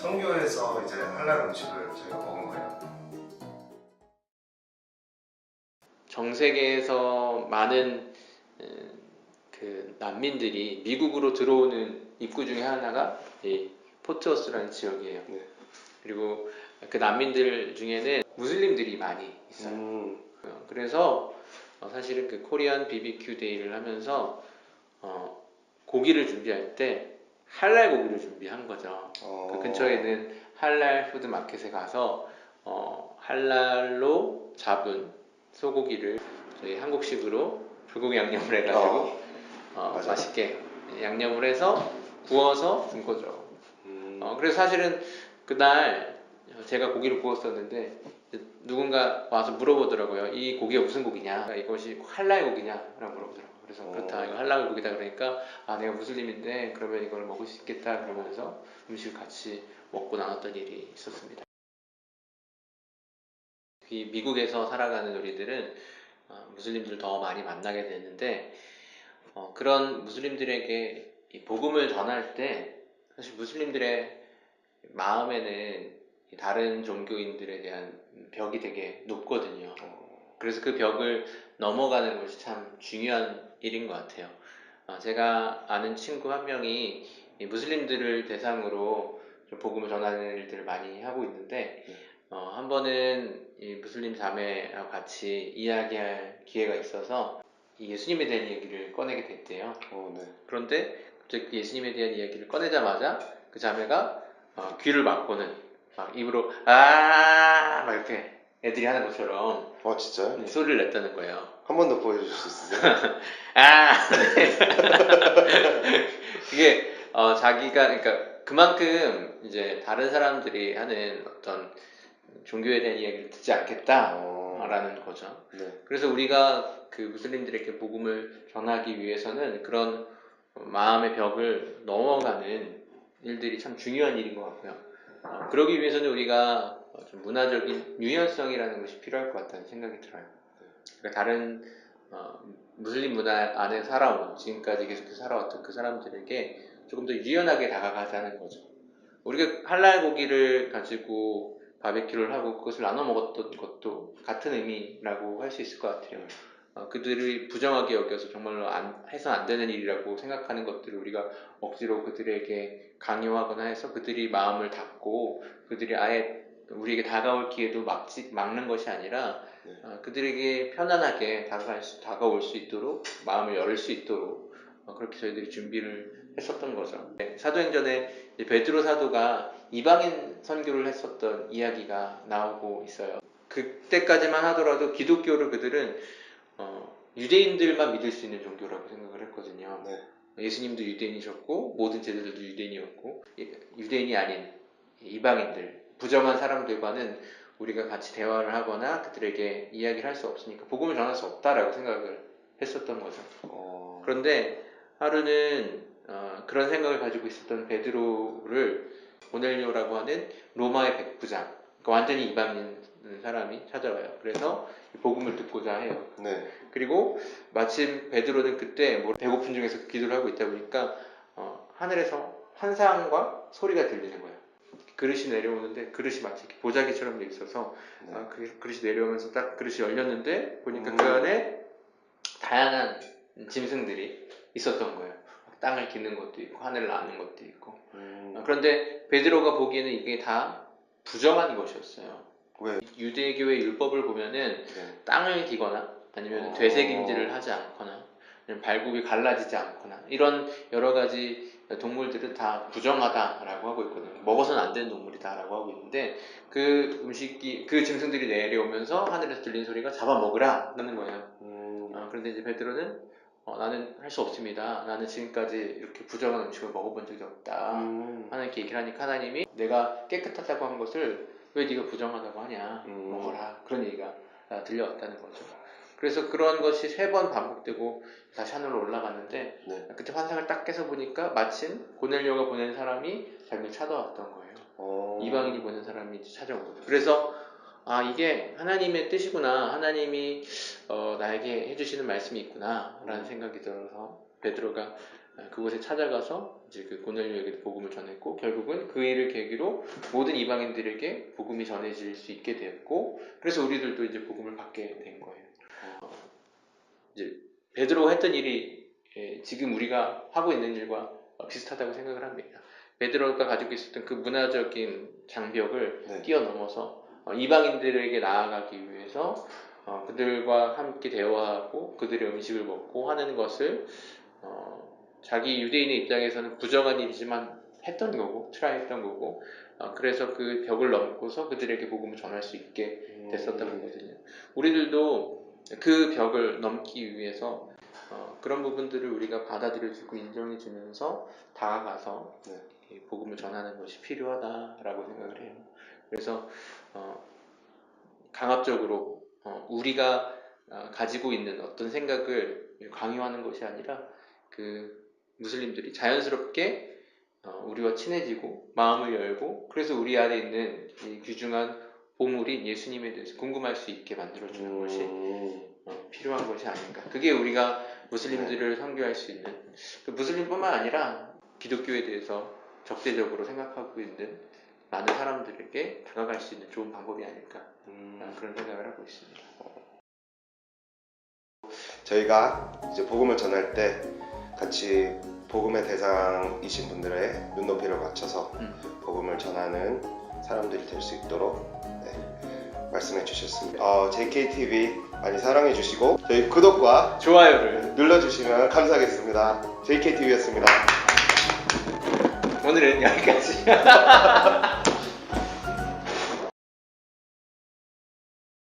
선교에서 이제 할랄 음식을 저희가 먹은 거예요. 전 세계에서 많은 그 난민들이 미국으로 들어오는 입구 중에 하나가 이 포트워스라는 지역이에요. 네. 그리고 그 난민들 중에는 무슬림들이 많이 있어요. 그래서 사실은 그 코리안 BBQ 데이를 하면서 고기를 준비할 때 할랄 고기를 준비한 거죠. 그 근처에 있는 할랄 푸드 마켓에 가서 할랄로 잡은 소고기를 저희 한국식으로 불고기 양념을 해가지고 맛있게 양념을 해서 구워서 준 거죠. 그래서 사실은 그날 제가 고기를 구웠었는데 누군가 와서 물어보더라고요. 이 고기가 무슨 고기냐? 이것이 할랄 고기냐? 라고 물어보더라고요. 그래서 그렇다, 이거 할랄 고기다 그러니까 내가 무슬림인데 그러면 이걸 먹을 수 있겠다 그러면서 음식을 같이 먹고 나눴던 일이 있었습니다. 이 미국에서 살아가는 우리들은 무슬림들을 더 많이 만나게 되는데 그런 무슬림들에게 이 복음을 전할 때 사실 무슬림들의 마음에는 다른 종교인들에 대한 벽이 되게 높거든요. 그래서 그 벽을 넘어가는 것이 참 중요한 일인 것 같아요. 제가 아는 친구 한 명이 이 무슬림들을 대상으로 좀 복음을 전하는 일들을 많이 하고 있는데 한 번은 이 무슬림 자매와 같이 이야기할 기회가 있어서 이 예수님에 대한 이야기를 꺼내게 됐대요. 네. 그런데 갑자기 그 예수님에 대한 이야기를 꺼내자마자 그 자매가 귀를 막고는 막 입으로 막 이렇게 애들이 하는 것처럼 진짜요? 소리를 냈다는 거예요. 한 번 더 보여주실 수 있으세요? 네. 그게 자기가 그러니까 그만큼 이제 다른 사람들이 하는 어떤 종교에 대한 이야기를 듣지 않겠다라는 거죠. 네. 그래서 우리가 그 무슬림들에게 복음을 전하기 위해서는 그런 마음의 벽을 넘어가는 일들이 참 중요한 일인 것 같고요. 그러기 위해서는 우리가 좀 문화적인 유연성이라는 것이 필요할 것 같다는 생각이 들어요. 그러니까 다른 무슬림 문화 안에 살아온 지금까지 계속 살아왔던 그 사람들에게 조금 더 유연하게 다가가자는 거죠. 우리가 할랄 고기를 가지고 바베큐를 하고 그것을 나눠 먹었던 것도 같은 의미라고 할 수 있을 것 같아요. 그들이 부정하게 여겨서 정말로 해서 안 되는 일이라고 생각하는 것들을 우리가 억지로 그들에게 강요하거나 해서 그들이 마음을 닫고 그들이 아예 우리에게 다가올 기회도 막는 것이 아니라 그들에게 편안하게 다가올 수 있도록 마음을 열 수 있도록 그렇게 저희들이 준비를 했었던 거죠. 사도행전에 베드로 사도가 이방인 선교를 했었던 이야기가 나오고 있어요. 그때까지만 하더라도 기독교를 그들은 유대인들만 믿을 수 있는 종교라고 생각을 했거든요. 예수님도 유대인이셨고 모든 제자들도 유대인이었고 유대인이 아닌 이방인들, 부정한 사람들과는 우리가 같이 대화를 하거나 그들에게 이야기를 할 수 없으니까 복음을 전할 수 없다라고 생각을 했었던 거죠. 그런데 하루는 그런 생각을 가지고 있었던 베드로를 고넬료라고 하는 로마의 백부장, 그러니까 완전히 이방인 사람이 찾아와요. 그래서 복음을 듣고자 해요. 그리고 마침 베드로는 그때 배고픈 중에서 기도를 하고 있다 보니까 하늘에서 환상과 소리가 들리는 거예요. 그릇이 내려오는데 그릇이 마치 보자기처럼 돼 있어서 그 그릇이 내려오면서 딱 그릇이 열렸는데 보니까 그 안에 다양한 짐승들이 있었던 거예요. 땅을 기는 것도 있고 하늘을 나는 것도 있고. 그런데 베드로가 보기에는 이게 다 부정한 것이었어요. 왜? 유대교의 율법을 보면은 땅을 기거나 아니면 되새김질을 하지 않거나 아니면 발굽이 갈라지지 않거나 이런 여러 가지 동물들은 다 부정하다라고 하고 있거든요. 먹어서는 안 되는 동물이다라고 하고 있는데 그 짐승들이 내려오면서 하늘에서 들린 소리가 잡아먹으라 라는 거예요. 그런데 이제 베드로는 나는 할 수 없습니다. 나는 지금까지 이렇게 부정한 음식을 먹어본 적이 없다. 하나님께 얘기를 하니까 하나님이 내가 깨끗하다고 한 것을 왜 네가 부정하다고 하냐. 먹어라. 그런 얘기가 들려왔다는 거죠. 그래서 그런 것이 3번 반복되고 다시 하늘로 올라갔는데 그때 환상을 딱 깨서 보니까 마침 고넬료가 보낸 사람이 자기를 찾아왔던 거예요. 이방인이 보낸 사람이 찾아온 거죠. 그래서 이게 하나님의 뜻이구나. 하나님이 나에게 해주시는 말씀이 있구나 라는 생각이 들어서 베드로가 그곳에 찾아가서 이제 그 고넬료에게 복음을 전했고 결국은 그 일을 계기로 모든 이방인들에게 복음이 전해질 수 있게 되었고 그래서 우리들도 이제 복음을 받게 된 거예요. 이제 베드로가 했던 일이 지금 우리가 하고 있는 일과 비슷하다고 생각을 합니다. 베드로가 가지고 있었던 그 문화적인 장벽을 네. 뛰어넘어서 이방인들에게 나아가기 위해서 그들과 함께 대화하고 그들의 음식을 먹고 하는 것을 자기 유대인의 입장에서는 부정한 일이지만 했던 거고 트라이했던 거고 그래서 그 벽을 넘고서 그들에게 복음을 전할 수 있게 됐었던 거거든요. 우리들도 그 벽을 넘기 위해서 그런 부분들을 우리가 받아들여주고 인정해주면서 다가가서 이 복음을 전하는 것이 필요하다라고 생각을 해요. 그래서 강압적으로 우리가 가지고 있는 어떤 생각을 강요하는 것이 아니라 그 무슬림들이 자연스럽게 우리와 친해지고 마음을 열고 그래서 우리 안에 있는 이 귀중한 보물인 예수님에 대해서 궁금할 수 있게 만들어주는 것이 필요한 것이 아닌가. 그게 우리가 무슬림들을 선교할 수 있는 그 무슬림뿐만 아니라 기독교에 대해서 적대적으로 생각하고 있는 많은 사람들에게 다가갈 수 있는 좋은 방법이 아닐까 그런 생각을 하고 있습니다. 저희가 이제 복음을 전할 때 같이 복음의 대상이신 분들의 눈높이를 맞춰서 복음을 전하는 사람들이 될 수 있도록 말씀해 주셨습니다. JKTV 많이 사랑해 주시고 저희 구독과 좋아요를 눌러주시면 감사하겠습니다. JKTV였습니다. 오늘은 여기까지.